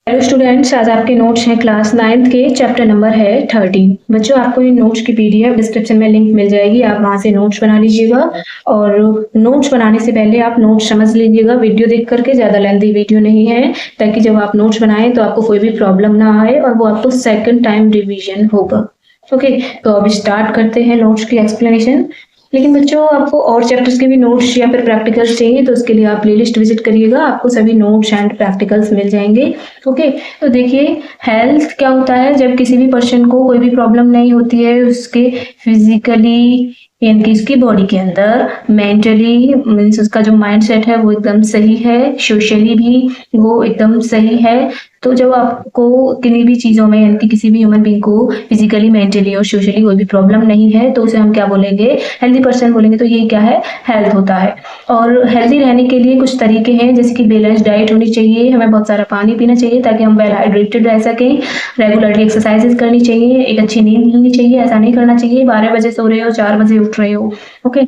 Hello students, आज आपके notes हैं क्लास 9th के, चैप्टर नंबर है 13। बच्चों, आपको इन नोट्स की पीडीएफ डिस्क्रिप्शन में लिंक मिल जाएगी, आप वहां से नोट्स बना लीजिएगा। और नोट्स बनाने से पहले आप नोट्स समझ लीजिएगा वीडियो देख करके, ज़्यादा लेंथी वीडियो नहीं है, ताकि जब आप नोट्स बनाएं तो आपको कोई भी प्रॉब्लम ना आए और वो आपको सेकेंड टाइम रिविजन होगा। ओके, तो अब स्टार्ट करते हैं नोट्स की एक्सप्लेनेशन। लेकिन बच्चों, आपको और चैप्टर्स के भी नोट्स या फिर प्रैक्टिकल्स चाहिए तो उसके लिए आप प्लेलिस्ट विजिट करिएगा, आपको सभी नोट्स एंड प्रैक्टिकल्स मिल जाएंगे। ओके, तो देखिए, हेल्थ क्या होता है? जब किसी भी पर्सन को कोई भी प्रॉब्लम नहीं होती है, उसके फिजिकली यानी कि उसकी बॉडी के अंदर, मेंटली मीन्स उसका जो माइंड सेट है वो एकदम सही है, सोशली भी वो एकदम सही है। तो जब आपको किन्हीं भी चीज़ों में यानी कि किसी भी ह्यूमन बीइंग को फिजिकली, मेंटली और सोशली कोई भी प्रॉब्लम नहीं है तो उसे हम क्या बोलेंगे? हेल्दी पर्सन बोलेंगे। तो ये क्या है? हेल्थ होता है। और हेल्दी रहने के लिए कुछ तरीके हैं, जैसे कि बैलेंस डाइट होनी चाहिए, हमें बहुत सारा पानी पीना चाहिए ताकि हम वेल हाइड्रेटेड रह सकें, रेगुलरली एक्सरसाइजेस करनी चाहिए, एक अच्छी नींद लेनी चाहिए। ऐसा नहीं करना चाहिए 12 बजे सो रहे हो 4 बजे उठ रहे हो। ओके,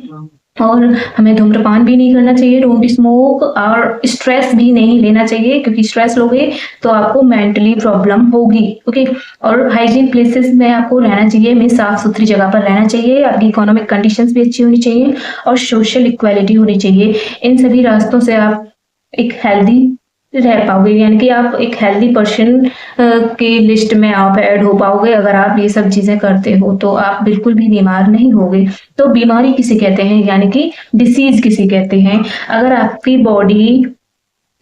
और हमें धूम्रपान भी नहीं करना चाहिए, डोंट स्मोक, और स्ट्रेस भी नहीं लेना चाहिए, क्योंकि स्ट्रेस लोगे तो आपको मेंटली प्रॉब्लम होगी। ओके, और हाइजीन प्लेसेस में आपको रहना चाहिए, मीन साफ सुथरी जगह पर रहना चाहिए, आपकी इकोनॉमिक कंडीशंस भी अच्छी होनी चाहिए और सोशल इक्वालिटी होनी चाहिए। इन सभी रास्तों से आप एक हेल्दी रह पाओगे, यानी कि आप एक हेल्दी पर्सन की लिस्ट में आप ऐड हो पाओगे। अगर आप ये सब चीजें करते हो तो आप बिल्कुल भी बीमार नहीं होगे। तो बीमारी किसे कहते हैं, यानी कि डिसीज किसे कहते हैं? अगर आपकी बॉडी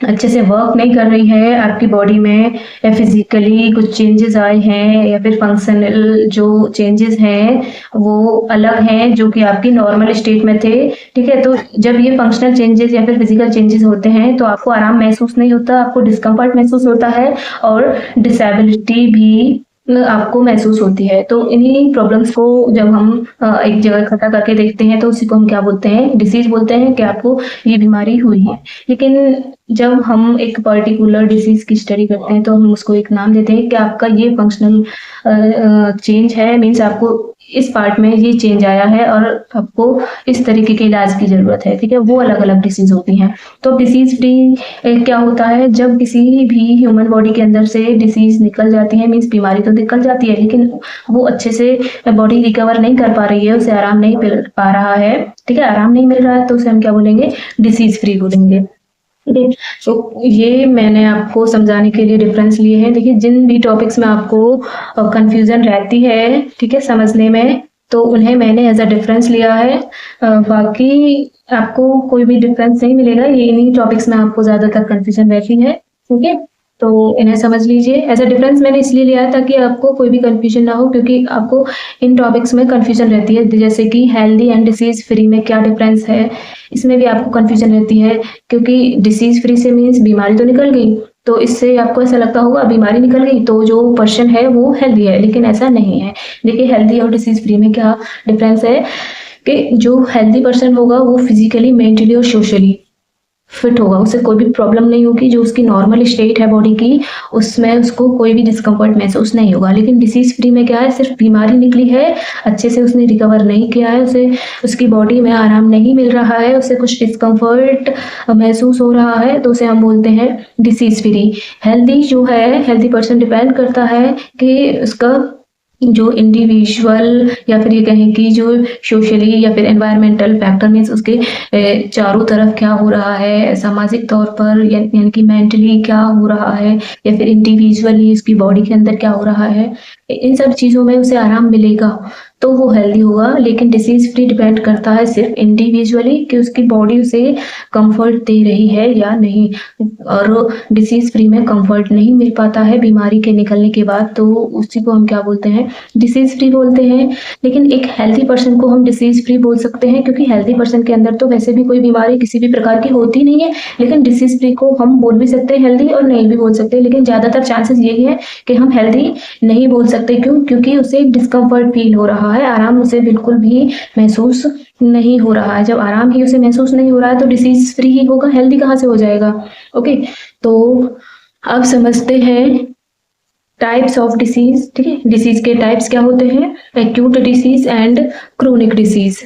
अच्छे से वर्क नहीं कर रही है, आपकी बॉडी में या फिजिकली कुछ चेंजेस आए हैं या फिर फंक्शनल जो चेंजेस हैं वो अलग हैं जो कि आपकी नॉर्मल स्टेट में थे। ठीक है, तो जब ये फंक्शनल चेंजेस या फिर फिजिकल चेंजेस होते हैं तो आपको आराम महसूस नहीं होता, आपको डिस्कम्फर्ट महसूस होता है और डिसेबिलिटी भी आपको महसूस होती है। तो इन्हीं प्रॉब्लम्स को जब हम एक जगह इकट्ठा करके देखते हैं तो उसी को हम क्या बोलते हैं? डिसीज बोलते हैं कि आपको ये बीमारी हुई है। लेकिन जब हम एक पर्टिकुलर डिसीज की स्टडी करते हैं तो हम उसको एक नाम देते हैं कि आपका ये फंक्शनल चेंज है, मीन्स आपको इस पार्ट में ये चेंज आया है और आपको इस तरीके के इलाज की जरूरत है। ठीक है, वो अलग अलग डिसीज होती हैं। तो डिसीज फ्री क्या होता है? जब किसी भी ह्यूमन बॉडी के अंदर से डिसीज निकल जाती है, मीन्स बीमारी तो निकल जाती है लेकिन वो अच्छे से बॉडी रिकवर नहीं कर पा रही है, उसे आराम नहीं मिल पा रहा है। ठीक है, आराम नहीं मिल रहा है तो उसे हम क्या बोलेंगे? डिसीज फ्री बोलेंगे। तो ये मैंने आपको समझाने के लिए डिफरेंस लिए हैं। देखिए, जिन भी टॉपिक्स में आपको कंफ्यूजन रहती है, ठीक है, समझने में, तो उन्हें मैंने एज अ डिफरेंस लिया है। बाकी आपको कोई भी डिफरेंस नहीं मिलेगा, ये इन्हीं टॉपिक्स में आपको ज्यादातर कंफ्यूजन रहती है। ठीक है, तो इन्हें समझ लीजिए। एज अ डिफरेंस मैंने इसलिए लिया है ताकि आपको कोई भी कंफ्यूजन ना हो, क्योंकि आपको इन टॉपिक्स में कंफ्यूजन रहती है, जैसे कि हेल्दी एंड डिसीज फ्री में क्या डिफरेंस है, इसमें भी आपको कंफ्यूजन रहती है। क्योंकि डिसीज फ्री से मीन्स बीमारी तो निकल गई, तो इससे आपको ऐसा लगता होगा बीमारी निकल गई तो जो पर्सन है वो हेल्दी है, लेकिन ऐसा नहीं है। देखिए, हेल्दी और डिसीज फ्री में क्या डिफरेंस है कि जो हेल्दी पर्सन होगा वो फिजिकली, मेंटली और सोशली फिट होगा, उसे कोई भी प्रॉब्लम नहीं होगी। जो उसकी नॉर्मल स्टेट है बॉडी की, उसमें उसको कोई भी डिस्कम्फर्ट महसूस नहीं होगा। लेकिन डिसीज फ्री में क्या है? सिर्फ बीमारी निकली है, अच्छे से उसने रिकवर नहीं किया है, उसे उसकी बॉडी में आराम नहीं मिल रहा है, उसे कुछ डिस्कम्फर्ट महसूस हो रहा है, तो उसे हम बोलते हैं डिसीज फ्री। हेल्दी जो है, हेल्दी पर्सन डिपेंड करता है कि उसका जो इंडिविजुअल या फिर ये कहें कि जो सोशली या फिर एनवायरमेंटल फैक्टर मीन्स उसके चारों तरफ क्या हो रहा है, सामाजिक तौर पर यानी कि मेंटली क्या हो रहा है या फिर इंडिविजुअली उसकी बॉडी के अंदर क्या हो रहा है, इन सब चीज़ों में उसे आराम मिलेगा तो वो हेल्दी होगा। लेकिन डिसीज फ्री डिपेंड करता है सिर्फ इंडिविजुअली कि उसकी बॉडी उसे कंफर्ट दे रही है या नहीं, और डिसीज फ्री में कंफर्ट नहीं मिल पाता है बीमारी के निकलने के बाद, तो उसी को हम क्या बोलते हैं? डिसीज फ्री बोलते हैं। लेकिन एक हेल्दी पर्सन को हम डिसीज फ्री बोल सकते हैं, क्योंकि हेल्दी पर्सन के अंदर तो वैसे भी कोई बीमारी किसी भी प्रकार की होती नहीं है। लेकिन डिसीज फ्री को हम बोल भी सकते हैं हेल्दी और नहीं भी बोल सकते, लेकिन ज्यादातर चांसेस यही है कि हम हेल्दी नहीं बोल सकते। क्यों? क्योंकि उसे डिस्कम्फर्ट फील हो रहा है, आराम उसे बिल्कुल भी महसूस नहीं हो रहा है। जब आराम ही उसे महसूस नहीं हो रहा है तो डिसीज फ्री ही होगा, हेल्दी कहाँ से हो जाएगा? ओके, तो अब समझते हैं टाइप्स ऑफ डिसीज। ठीक है, डिसीज के टाइप्स क्या होते हैं? Acute disease and chronic disease.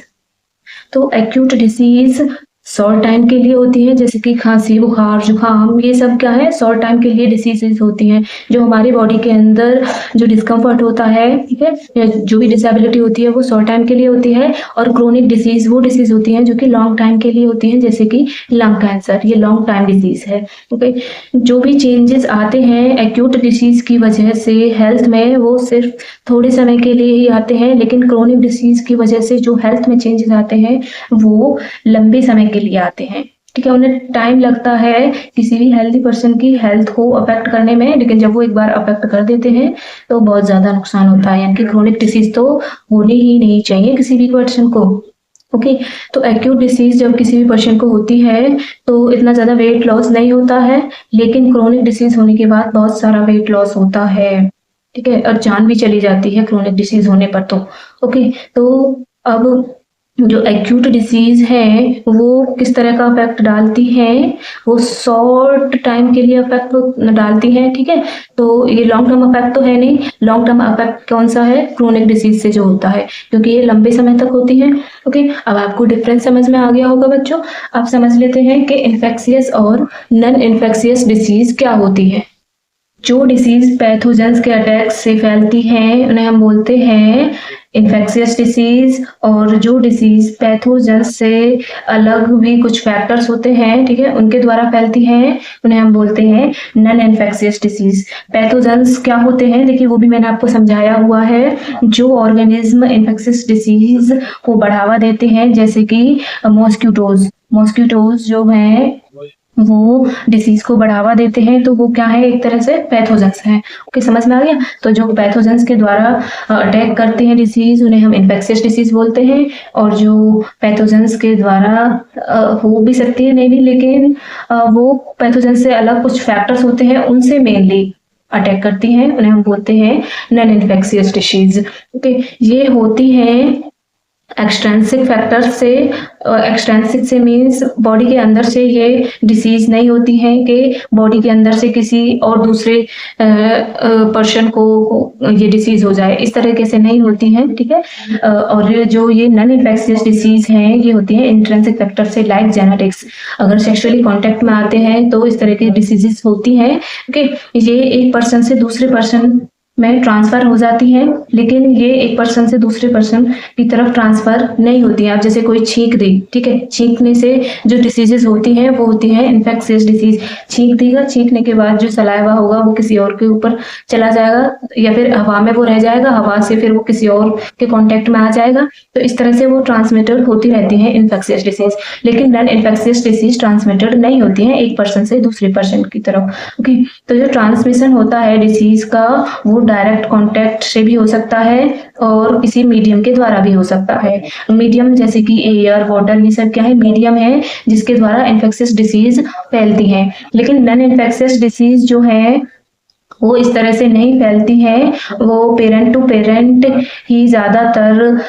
तो एक्यूट डिसीज शॉर्ट टाइम के लिए होती हैं, जैसे कि खांसी, बुखार, जुकाम, ये सब क्या है, शॉर्ट टाइम के लिए डिसीजेज होती हैं, जो हमारी बॉडी के अंदर जो डिस्कम्फर्ट होता है, ठीक है, या जो भी डिसेबिलिटी होती है वो शॉर्ट टाइम के लिए होती है। और क्रोनिक डिसीज वो डिसीज होती हैं जो कि लॉन्ग टाइम के लिए होती हैं, जैसे कि लंग कैंसर, ये लॉन्ग टाइम डिसीज है। ओके, जो भी चेंजेस आते हैं एक्यूट डिसीज की वजह से हेल्थ में, वो सिर्फ थोड़े समय के लिए ही आते हैं, लेकिन क्रोनिक डिसीज की वजह से जो हेल्थ में चेंजेस आते हैं वो लंबे समय के लिए आते हैं, ठीक है। उन्हें टाइम लगता है किसी भी हेल्दी पर्सन की हेल्थ को अफेक्ट करने में, लेकिन जब वो एक बार अफेक्ट कर देते हैं तो बहुत ज्यादा नुकसान होता है। यानी कि क्रोनिक डिसीज तो होनी ही नहीं चाहिए किसी भी पर्सन को। ओके, तो एक्यूट डिसीज जब किसी भी पर्सन को होती है तो इतना ज्यादा वेट लॉस नहीं होता है, लेकिन क्रोनिक डिसीज होने के बाद बहुत सारा वेट लॉस होता है, ठीक है, और जान भी चली जाती है क्रोनिक डिसीज होने पर तो। ओके, तो अब जो एक्यूट डिसीज है वो किस तरह का इफेक्ट डालती है, वो शॉर्ट टाइम के लिए इफेक्ट डालती है, ठीक है। तो ये लॉन्ग टर्म इफेक्ट तो है नहीं, लॉन्ग टर्म इफेक्ट कौन सा है, क्रोनिक डिसीज से जो होता है, क्योंकि ये लंबे समय तक होती है। ओके, अब आपको डिफरेंस समझ में आ गया होगा बच्चों। अब समझ लेते हैं कि इन्फेक्शियस और नॉन इन्फेक्शियस डिसीज क्या होती है। जो डिसीज पैथोजेंस के अटैक से फैलती हैं उन्हें हम बोलते हैं इन्फेक्शियस डिसीज, और जो डिसीज पैथोजेंस से अलग भी कुछ फैक्टर्स होते हैं, ठीक है, उनके द्वारा फैलती हैं उन्हें हम बोलते हैं नॉन इन्फेक्शियस डिसीज। पैथोजेंस क्या होते हैं, देखिए वो भी मैंने आपको समझाया हुआ है। जो ऑर्गेनिज्म इन्फेक्शियस डिसीज को बढ़ावा देते हैं, जैसे कि मॉस्किटोज जो हैं वो डिसीज को बढ़ावा देते हैं, तो वो क्या है, एक तरह से पैथोजेंस हैं। ओके, समझ में आ गया। तो जो पैथोजेंस के द्वारा अटैक करते हैं डिसीज उन्हें हम इन्फेक्शियस डिसीज बोलते हैं, और जो पैथोजेंस के द्वारा हो भी सकती है नहीं भी, लेकिन वो पैथोजेंस से अलग कुछ फैक्टर्स होते हैं उनसे मेनली अटैक करती हैं, उन्हें हम बोलते हैं नॉन इन्फेक्शियस डिसीज। ओके, ये होती हैं एक्सट्रेंसिक फैक्टर से। एक्सट्रेंसिक से मीन्स बॉडी के अंदर से ये डिसीज नहीं होती है कि बॉडी के अंदर से किसी और दूसरे पर्सन को ये डिसीज हो जाए, इस तरीके से नहीं होती है, ठीक है। और जो ये नॉन इन्फेक्शियस डिसीज हैं ये होती है इंट्रिंसिक फैक्टर से, लाइक जेनेटिक्स। अगर सेक्सुअली कांटेक्ट में आते हैं तो इस तरह की डिसीजेस होती हैं। ओके, ये एक पर्सन से दूसरे पर्सन में ट्रांसफर हो जाती है, लेकिन ये एक पर्सन से दूसरे पर्सन की तरफ ट्रांसफर नहीं होती है। आप जैसे कोई छींक दे, ठीक है, छींकने से जो डिसीजेस होती हैं वो होती है इन्फेक्शियस डिसीज। छींक देगा, छींकने के बाद जो सलाइवा होगा वो किसी और के ऊपर चला जाएगा, या फिर हवा में वो रह जाएगा, हवा से फिर वो किसी और के कॉन्टेक्ट में आ जाएगा। तो इस तरह से वो ट्रांसमिटेड होती रहती है इन्फेक्शियस डिसीज। लेकिन नॉन इन्फेक्शियस डिसीज ट्रांसमिटेड नहीं होती है एक पर्सन से दूसरे पर्सन की तरफ। ओके, तो जो ट्रांसमिशन होता है डिसीज का वो डायरेक्ट कांटेक्ट से भी हो सकता है और किसी मीडियम के द्वारा भी हो सकता है। मीडियम जैसे कि एयर, वाटर, ये सब क्या है, मीडियम है जिसके द्वारा इन्फेक्शियस डिसीज फैलती है। लेकिन नॉन इन्फेक्शियस डिसीज जो है वो इस तरह से नहीं फैलती है, वो पेरेंट टू पेरेंट ही ज्यादातर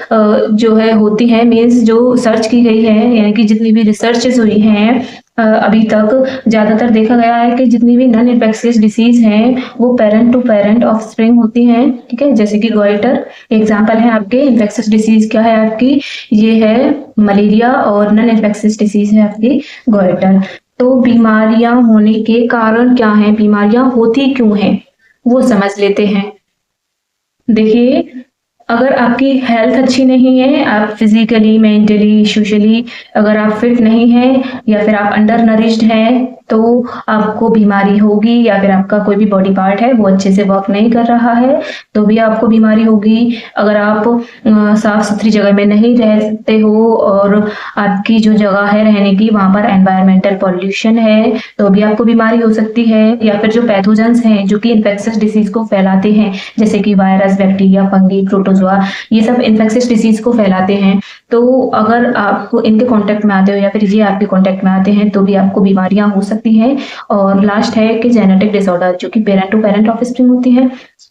जो है होती है। मीन्स जो सर्च की गई है, यानी कि जितनी भी रिसर्चेस हुई हैं अभी तक, ज्यादातर देखा गया है कि जितनी भी नॉन इन्फेक्शियस डिसीज हैं वो parent to parent offspring होती हैं, ठीक है। जैसे कि गॉइटर एग्जाम्पल है आपके। इन्फेक्शियस डिसीज क्या है आपकी, ये है मलेरिया, और नॉन इन्फेक्शियस डिसीज है आपकी गॉइटर। तो बीमारियां होने के कारण क्या हैं, बीमारियां होती क्यों हैं, वो समझ लेते हैं। देखिए, अगर आपकी हेल्थ अच्छी नहीं है, आप फिजिकली, मेंटली, सोशली अगर आप फिट नहीं हैं, या फिर आप अंडर नरिश्ड हैं, तो आपको बीमारी होगी। या फिर आपका कोई भी बॉडी पार्ट है वो अच्छे से वर्क नहीं कर रहा है तो भी आपको बीमारी होगी। अगर आप साफ सुथरी जगह में नहीं रहते हो और आपकी जो जगह है रहने की वहां पर एनवायरमेंटल पॉल्यूशन है तो भी आपको बीमारी हो सकती है। या फिर जो पैथोजेंस हैं जो कि इन्फेक्शियस डिसीज को फैलाते हैं, जैसे कि वायरस, बैक्टीरिया, फंगी, प्रोटोजोआ, ये सब इन्फेक्शियस डिसीज को फैलाते हैं। तो अगर आप इनके कांटेक्ट में आते हो या फिर ये आपके कांटेक्ट में आते हैं तो भी आपको बीमारियां हो सकती हैं। और लास्ट है कि जेनेटिक डिसऑर्डर, जो कि पेरेंट टू पेरेंट ऑफस्प्रिंग होती है,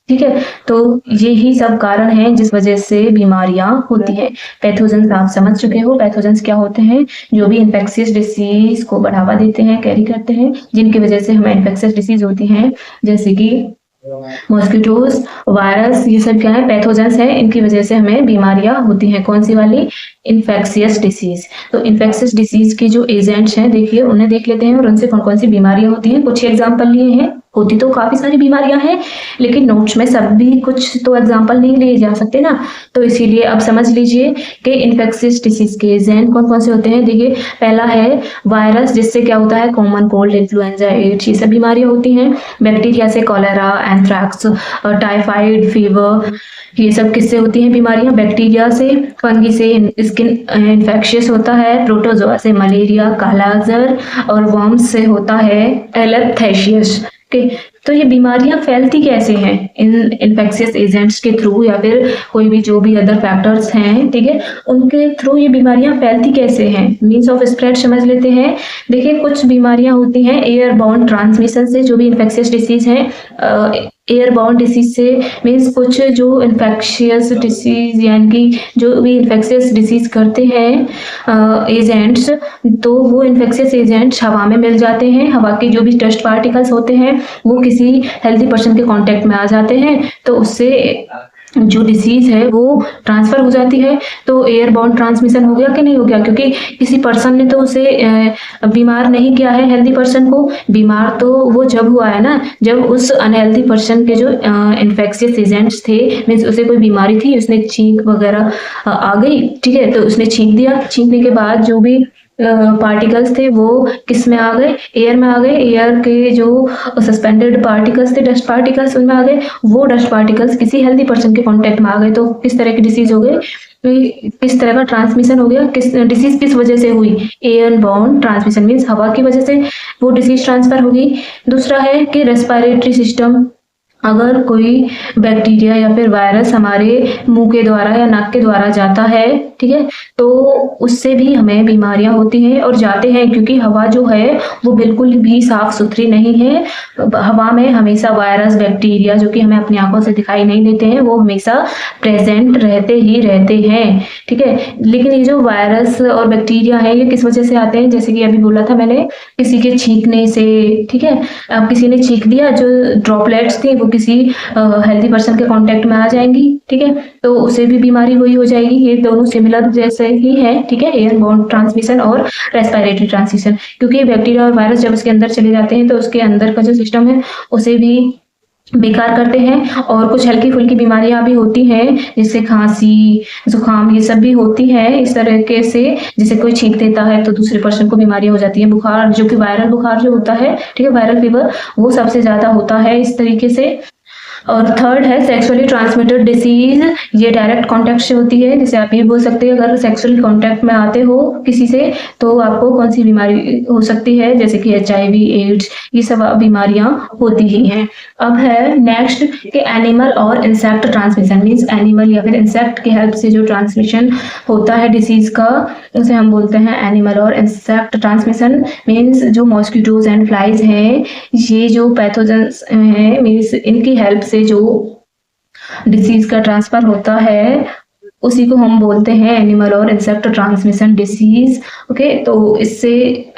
ठीक है। तो यही सब कारण हैं जिस वजह से बीमारियां होती हैं। पैथोजेंस आप समझ चुके हो, पैथोजेंस क्या होते हैं, जो भी इन्फेक्शियस डिसीज को बढ़ावा देते हैं, कैरी करते हैं, जिनकी वजह से हमें इन्फेक्शियस डिसीज होती हैं, जैसे कि मॉस्किटोज, वायरस, ये सब क्या है, पैथोजेंस है, इनकी वजह से हमें बीमारियां होती हैं। कौन सी वाली, इन्फेक्शियस डिसीज। तो इन्फेक्शियस डिसीज के जो एजेंट्स हैं देखिए उन्हें देख लेते हैं और उनसे कौन कौन सी बीमारियां होती हैं। कुछ एग्जाम्पल लिए हैं, होती तो काफी सारी बीमारियां हैं लेकिन नोट्स में सब भी कुछ तो एग्जाम्पल नहीं लिए जा सकते ना, तो इसीलिए अब समझ लीजिए कि इन्फेक्शियस डिसीज के एजेंट कौन कौन से होते हैं। देखिए पहला है वायरस, जिससे क्या होता है कॉमन कोल्ड, इन्फ्लुएंजा, एड्स, ये सब बीमारियां होती हैं। बैक्टीरिया से कॉलेरा, एंथ्रैक्स, टाइफाइड, फीवर, ये सब किससे होती हैं बीमारियां? बैक्टीरिया से। फंगी से स्किन इन्फेक्शियस होता है। प्रोटोजोआ से मलेरिया, कालाजार, और वर्म्स से होता है एलेप्थेशियस। तो ये बीमारियां फैलती कैसे हैं? इन इन्फेक्शियस एजेंट्स के थ्रू या फिर कोई भी जो भी अदर फैक्टर्स हैं, ठीक है, उनके थ्रू ये बीमारियां फैलती कैसे हैं? मीन्स ऑफ स्प्रेड समझ लेते हैं। देखिए कुछ बीमारियां होती हैं एयरबॉर्न ट्रांसमिशन से, जो भी इन्फेक्शियस डिसीज हैं एयरबॉर्न डिसीज से, मीन्स कुछ जो इन्फेक्शियस डिसीज यानी कि जो भी इन्फेक्शियस डिसीज करते हैं एजेंट्स, तो वो इन्फेक्शियस एजेंट्स हवा में मिल जाते हैं। हवा के जो भी डस्ट पार्टिकल्स होते हैं वो किसी हेल्दी पर्सन के कांटेक्ट में आ जाते हैं, तो उससे जो डिसीज है वो ट्रांसफर हो जाती है। तो एयरबॉर्न ट्रांसमिशन हो गया कि नहीं हो गया? क्योंकि किसी पर्सन ने तो उसे बीमार नहीं किया है हेल्दी पर्सन को, बीमार तो वो जब हुआ है ना, जब उस अनहेल्दी पर्सन के जो इन्फेक्शियस एजेंट्स थे, मीन्स उसे कोई बीमारी थी, उसने छींक वगैरह आ गई, ठीक है, तो उसने छींक दिया, छींकने के बाद जो भी पार्टिकल्स थे वो किस में आ गए? एयर में आ गए। एयर के जो सस्पेंडेड पार्टिकल्स थे, डस्ट पार्टिकल्स, उनमें आ गए। वो डस्ट पार्टिकल्स किसी हेल्दी पर्सन के कांटेक्ट में आ गए, तो किस तरह की डिसीज हो गई? किस तरह का ट्रांसमिशन हो गया? किस डिसीज किस वजह से हुई? एयरबॉर्न ट्रांसमिशन, मीन्स हवा की वजह से वो डिसीज ट्रांसफर होगी। दूसरा है कि रेस्पिरेटरी सिस्टम, अगर कोई बैक्टीरिया या फिर वायरस हमारे मुंह के द्वारा या नाक के द्वारा जाता है, ठीक है, तो उससे भी हमें बीमारियां होती हैं और जाते हैं, क्योंकि हवा जो है वो बिल्कुल भी साफ सुथरी नहीं है। हवा में हमेशा वायरस, बैक्टीरिया जो कि हमें अपनी आंखों से दिखाई नहीं देते हैं, वो हमेशा प्रेजेंट रहते ही रहते हैं, ठीक है। लेकिन ये जो वायरस और बैक्टीरिया है ये किस वजह से आते हैं? जैसे कि अभी बोला था मैंने, किसी के छींकने से, ठीक है। अब किसी ने छींक दिया, जो ड्रॉपलेट्स थी वो किसी हेल्दी पर्सन के कांटेक्ट में आ जाएंगी, ठीक है, तो उसे भी बीमारी हुई हो जाएगी। ये दोनों सिमिलर जैसे ही है, ठीक है, एयरबॉर्न ट्रांसमिशन और रेस्पिरेटरी ट्रांसमिशन, क्योंकि बैक्टीरिया और वायरस जब उसके अंदर चले जाते हैं तो उसके अंदर का जो सिस्टम है उसे भी बेकार करते हैं। और कुछ हल्की फुल्की बीमारियां भी होती हैं, जैसे खांसी, जुकाम, ये सब भी होती है इस तरीके से। जैसे कोई छींक देता है तो दूसरे पर्सन को बीमारी हो जाती है। बुखार, जो कि वायरल बुखार जो होता है, ठीक है, वायरल फीवर, वो सबसे ज्यादा होता है इस तरीके से। और थर्ड है सेक्सुअली ट्रांसमिटेड डिसीज, ये डायरेक्ट कांटेक्ट से होती है। जैसे आप ये बोल सकते हैं अगर सेक्सुअल कांटेक्ट में आते हो किसी से तो आपको कौन सी बीमारी हो सकती है, जैसे कि HIV, एड्स, ये सब बीमारियां होती ही हैं। अब है नेक्स्ट कि एनिमल और इंसेक्ट ट्रांसमिशन, मीन्स एनिमल या फिर इंसेक्ट की हेल्प से जो ट्रांसमिशन होता है डिसीज का, उसे हम बोलते हैं एनिमल और इंसेक्ट ट्रांसमिशन। मीन्स जो मॉस्किटोज एंड फ्लाइज हैं, ये जो पैथोजेंस हैं, मीन्स इनकी हेल्प से जो डिसीज का ट्रांसफर होता है उसी को हम बोलते हैं एनिमल और इंसेक्ट ट्रांसमिशन डिसीज। ओके, तो इससे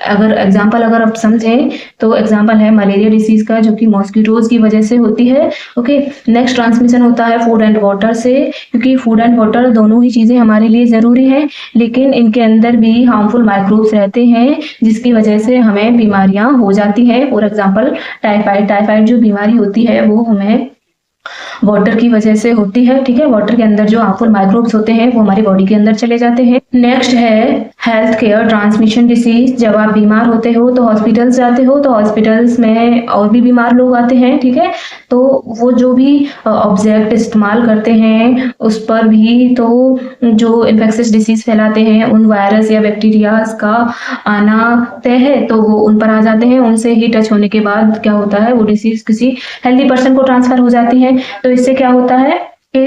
अगर एग्जांपल अगर आप समझें तो एग्जांपल है मलेरिया डिसीज का, जो कि मॉस्किटोज की वजह से होती है। ओके, नेक्स्ट ट्रांसमिशन होता है फूड एंड वाटर से, क्योंकि फूड एंड वाटर दोनों ही चीजें हमारे लिए जरूरी है, लेकिन इनके अंदर भी हार्मफुल माइक्रोब्स रहते हैं जिसकी वजह से हमें बीमारियां हो जाती है। फॉर एग्जाम्पल टाइफाइड जो बीमारी होती है वो हमें वाटर की वजह से होती है, ठीक है। वाटर के अंदर जो हार्मफुल माइक्रोब्स होते हैं वो हमारी बॉडी के अंदर चले जाते हैं। नेक्स्ट है हेल्थ केयर ट्रांसमिशन डिसीज। जब आप बीमार होते हो तो हॉस्पिटल्स जाते हो, तो हॉस्पिटल्स में और भी बीमार लोग आते हैं, ठीक है, तो वो जो भी ऑब्जेक्ट इस्तेमाल करते हैं उस पर भी तो जो इन्फेक्शियस डिसीज फैलाते हैं, उन वायरस या बैक्टीरियाज का आना तय है, तो वो उन पर आ जाते हैं। उनसे ही टच होने के बाद क्या होता है, वो डिसीज किसी हेल्दी पर्सन को ट्रांसफर हो जाती है। तो इससे क्या होता है कि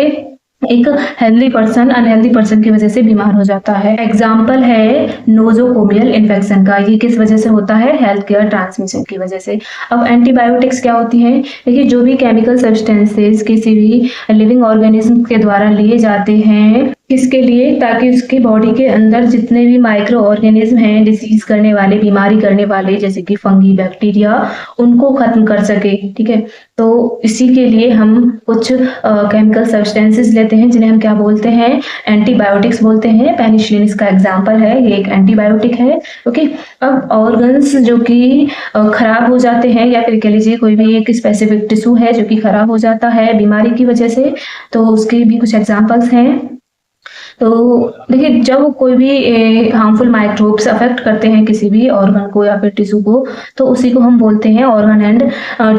एक हेल्दी पर्सन अनहेल्दी पर्सन की वजह से बीमार हो जाता है। एग्जाम्पल है नोजोकोमियल इन्फेक्शन का, ये किस वजह से होता है? हेल्थ केयर ट्रांसमिशन की वजह से। अब एंटीबायोटिक्स क्या होती हैं? देखिए, जो भी केमिकल सब्सटेंसेस किसी भी लिविंग ऑर्गेनिज्म के द्वारा लिए जाते हैं किसके लिए? ताकि उसकी बॉडी के अंदर जितने भी माइक्रो ऑर्गेनिज्म हैं डिसीज करने वाले, बीमारी करने वाले, जैसे कि फंगी, बैक्टीरिया, उनको खत्म कर सके। ठीक है, तो इसी के लिए हम कुछ केमिकल सब्सटेंसेस लेते हैं जिन्हें हम क्या बोलते हैं? एंटीबायोटिक्स बोलते हैं। पेनिसिलिन इसका एग्जाम्पल है, ये एक एंटीबायोटिक है। ओके, अब ऑर्गन्स जो कि खराब हो जाते हैं, या फिर कह लीजिए कोई भी एक स्पेसिफिक टिश्यू है जो कि खराब हो जाता है बीमारी की वजह से, तो उसके भी कुछ एग्जाम्पल्स हैं। तो देखिए, जब कोई भी हार्मफुल माइक्रोब्स अफेक्ट करते हैं किसी भी ऑर्गन को या फिर टिश्यू को, तो उसी को हम बोलते हैं organ and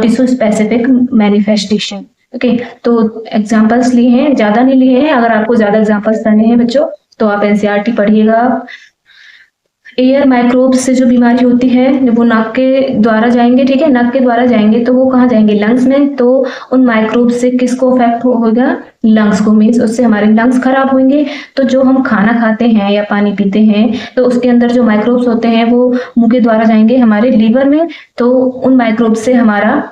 tissue specific manifestation. Okay, तो एग्जांपल्स लिए हैं, ज्यादा नहीं लिए हैं। अगर आपको ज्यादा एग्जांपल्स करने हैं बच्चों तो आप एनसीईआरटी पढ़िएगा। एयर माइक्रोब्स से जो बीमारी होती है वो नाक के द्वारा जाएंगे। ठीक है, नाक के द्वारा जाएंगे तो वो कहाँ जाएंगे? लंग्स में। तो उन माइक्रोब्स से किसको अफेक्ट होगा? लंग्स को, मीन्स उससे हमारे लंग्स खराब होंगे। तो जो हम खाना खाते हैं या पानी पीते हैं तो उसके अंदर जो माइक्रोब्स होते हैं वो मुंह के द्वारा जाएंगे हमारे लीवर में। तो उन माइक्रोब्स से हमारा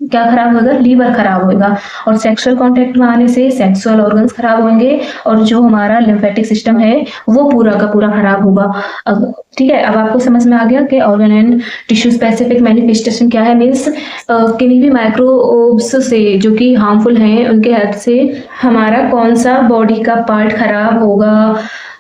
क्या खराब होगा? लीवर खराब होगा। और सेक्सुअल कांटेक्ट में आने से सेक्सुअल ऑर्गन्स खराब होंगे और जो हमारा लिम्फेटिक सिस्टम है वो पूरा का पूरा खराब होगा। अब ठीक है, अब आपको समझ में आ गया कि organ and tissue specific manifestation क्या है। मीन्स किन्हीं भी माइक्रोब्स से जो कि हार्मफुल हैं उनके हेल्प से हमारा कौन सा बॉडी का पार्ट खराब होगा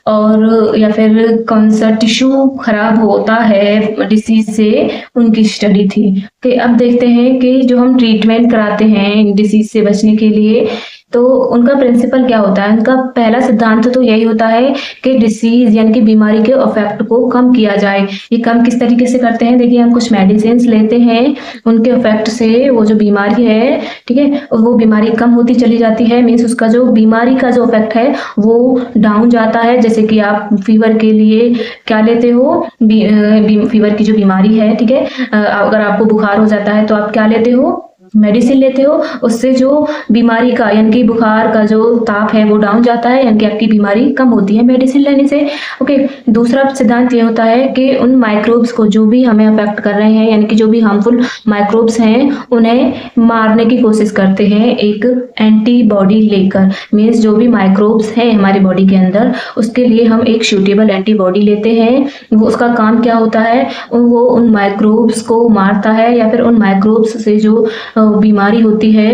और या फिर कौन सा टिश्यू खराब होता है डिसीज से, उनकी स्टडी थी। कि अब देखते हैं कि जो हम ट्रीटमेंट कराते हैं डिसीज से बचने के लिए, तो उनका प्रिंसिपल क्या होता है? उनका पहला सिद्धांत तो यही होता है कि डिसीज यानी कि बीमारी के इफेक्ट को कम किया जाए। ये कम किस तरीके से करते हैं? देखिए, हम कुछ मेडिसिन लेते हैं, उनके इफेक्ट से वो जो बीमारी है, ठीक है, वो बीमारी कम होती चली जाती है। मीन्स उसका जो बीमारी का जो इफेक्ट है वो डाउन जाता है। जैसे कि आप फीवर के लिए क्या लेते हो? फीवर की जो बीमारी है, ठीक है, अगर आपको बुखार हो जाता है तो आप क्या लेते हो? मेडिसिन लेते हो। उससे जो बीमारी का यानी कि बुखार का जो ताप है वो डाउन जाता है, यानी कि आपकी बीमारी कम होती है मेडिसिन लेने से। ओके, दूसरा सिद्धांत ये होता है कि उन माइक्रोब्स को जो भी हमें अफेक्ट कर रहे हैं, यानी कि जो भी हार्मफुल माइक्रोब्स हैं, उन्हें मारने की कोशिश करते हैं एक एंटीबॉडी लेकर। मीन्स जो भी माइक्रोब्स हैं हमारी बॉडी के अंदर, उसके लिए हम एक सूटेबल एंटीबॉडी लेते हैं। वो उसका काम क्या होता है? वो उन माइक्रोब्स को मारता है या फिर उन माइक्रोब्स से जो बीमारी होती है,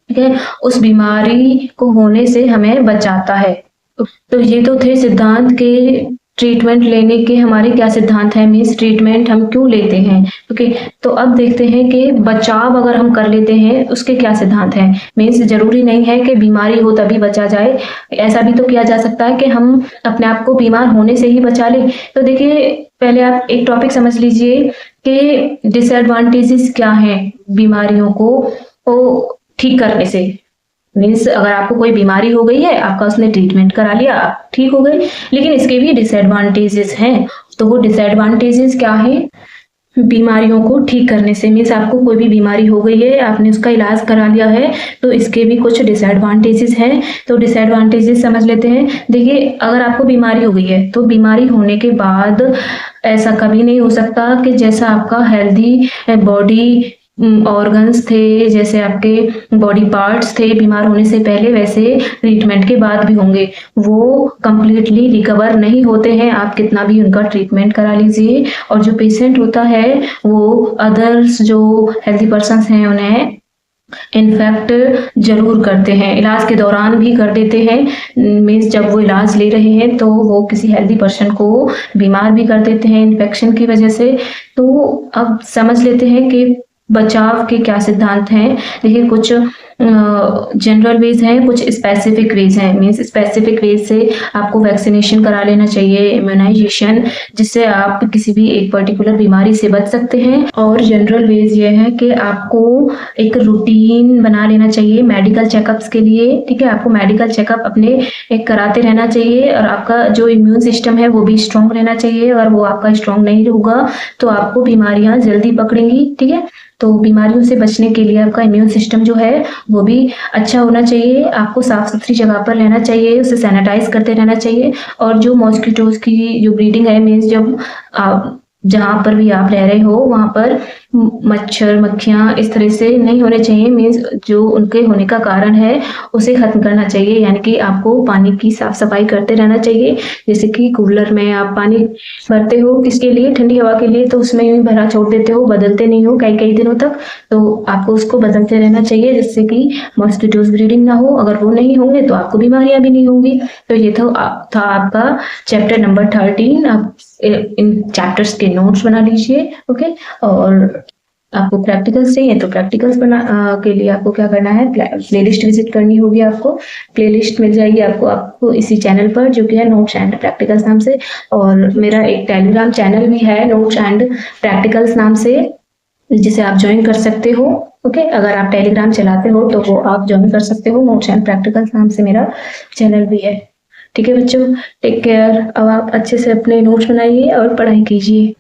ठीक है, उस बीमारी को होने से हमें बचाता है। तो ये तो थे सिद्धांत के ट्रीटमेंट लेने के हमारे क्या सिद्धांत हैं, मीन्स ट्रीटमेंट हम क्यों लेते हैं। ओके, तो अब देखते हैं कि बचाव अगर हम कर लेते हैं उसके क्या सिद्धांत हैं। मीन्स जरूरी नहीं है कि बीमारी हो तभी बचा जाए, ऐसा भी तो किया जा सकता है कि हम अपने आप को बीमार होने से ही बचा लें। तो देखिए, पहले आप एक टॉपिक समझ लीजिए कि डिसएडवांटेजेस क्या हैं बीमारियों को ठीक करने से। मीन्स अगर आपको कोई बीमारी हो गई है, आपका उसने ट्रीटमेंट करा लिया, आप ठीक हो गए, लेकिन इसके भी डिसएडवांटेजेस हैं। तो वो डिसएडवांटेजेस क्या है बीमारियों को ठीक करने से? मीन्स आपको कोई भी बीमारी हो गई है, आपने उसका इलाज करा लिया है, तो इसके भी कुछ डिसएडवांटेजेस हैं। तो डिसएडवांटेजेस समझ लेते हैं। देखिए, अगर आपको बीमारी हो गई है तो बीमारी होने के बाद ऐसा कभी नहीं हो सकता कि जैसा आपका हेल्दी बॉडी ऑर्गन्स थे, जैसे आपके बॉडी पार्ट्स थे बीमार होने से पहले, वैसे ट्रीटमेंट के बाद भी होंगे। वो कंप्लीटली रिकवर नहीं होते हैं, आप कितना भी उनका ट्रीटमेंट करा लीजिए। और जो पेशेंट होता है वो अदर्स जो हेल्दी पर्सन्स हैं उन्हें इन्फेक्ट जरूर करते हैं, इलाज के दौरान भी कर देते हैं। मीन्स जब वो इलाज ले रहे हैं तो वो किसी हेल्दी पर्सन को बीमार भी कर देते हैं इन्फेक्शन की वजह से। तो अब समझ लेते हैं कि बचाव के क्या सिद्धांत हैं। देखिए, कुछ जनरल वेज हैं, कुछ स्पेसिफिक वेज हैं। मीन्स स्पेसिफिक वेज से आपको वैक्सीनेशन करा लेना चाहिए, इम्यूनाइजेशन, जिससे आप किसी भी एक पर्टिकुलर बीमारी से बच सकते हैं। और जनरल वेज ये है कि आपको एक रूटीन बना लेना चाहिए मेडिकल चेकअप्स के लिए। ठीक है, आपको मेडिकल चेकअप अपने एक कराते रहना चाहिए और आपका जो इम्यून सिस्टम है वो भी स्ट्रांग रहना चाहिए। अगर वो आपका स्ट्रांग नहीं होगा तो आपको बीमारियां जल्दी पकड़ेंगी। ठीक है, तो बीमारियों से बचने के लिए आपका इम्यून सिस्टम जो है वो भी अच्छा होना चाहिए। आपको साफ सुथरी जगह पर रहना चाहिए, उसे सैनिटाइज करते रहना चाहिए। और जो मॉस्किटोज की जो ब्रीडिंग है, मीन्स जब आप जहाँ पर भी आप रह रहे हो वहाँ पर मच्छर मक्खियाँ इस तरह से नहीं होने चाहिए, मीन्स जो उनके होने का कारण है उसे ख़त्म करना चाहिए। यानी कि आपको पानी की साफ़ सफाई करते रहना चाहिए। जैसे कि कूलर में आप पानी भरते हो किसके लिए, ठंडी हवा के लिए, तो उसमें यूँ ही भरा छोड़ देते हो, बदलते नहीं हो कई दिनों तक, तो आपको उसको बदलते रहना चाहिए जिससे कि मॉस्किटोज़ ब्रीडिंग ना हो। अगर वो नहीं होंगे तो आपको बीमारियाँ भी नहीं होंगी। तो ये था आपका चैप्टर नंबर 13। आप इन चैप्टर्स के नोट्स बना लीजिए, ओके। और आपको प्रैक्टिकल्स चाहिए तो प्रैक्टिकल्स के लिए आपको क्या करना है, प्लेलिस्ट विजिट करनी होगी। आपको प्लेलिस्ट मिल जाएगी आपको इसी चैनल पर, जो कि है नोट्स एंड प्रैक्टिकल्स नाम से। और मेरा एक टेलीग्राम चैनल भी है नोट्स एंड प्रैक्टिकल्स नाम से, जिसे आप ज्वाइन कर सकते हो, ओके। अगर आप टेलीग्राम चलाते हो तो वो आप ज्वाइन कर सकते हो। नोट्स एंड प्रैक्टिकल्स नाम से मेरा चैनल भी है, ठीक है बच्चों। Take care. अब आप अच्छे से अपने नोट्स बनाइए और पढ़ाई कीजिए।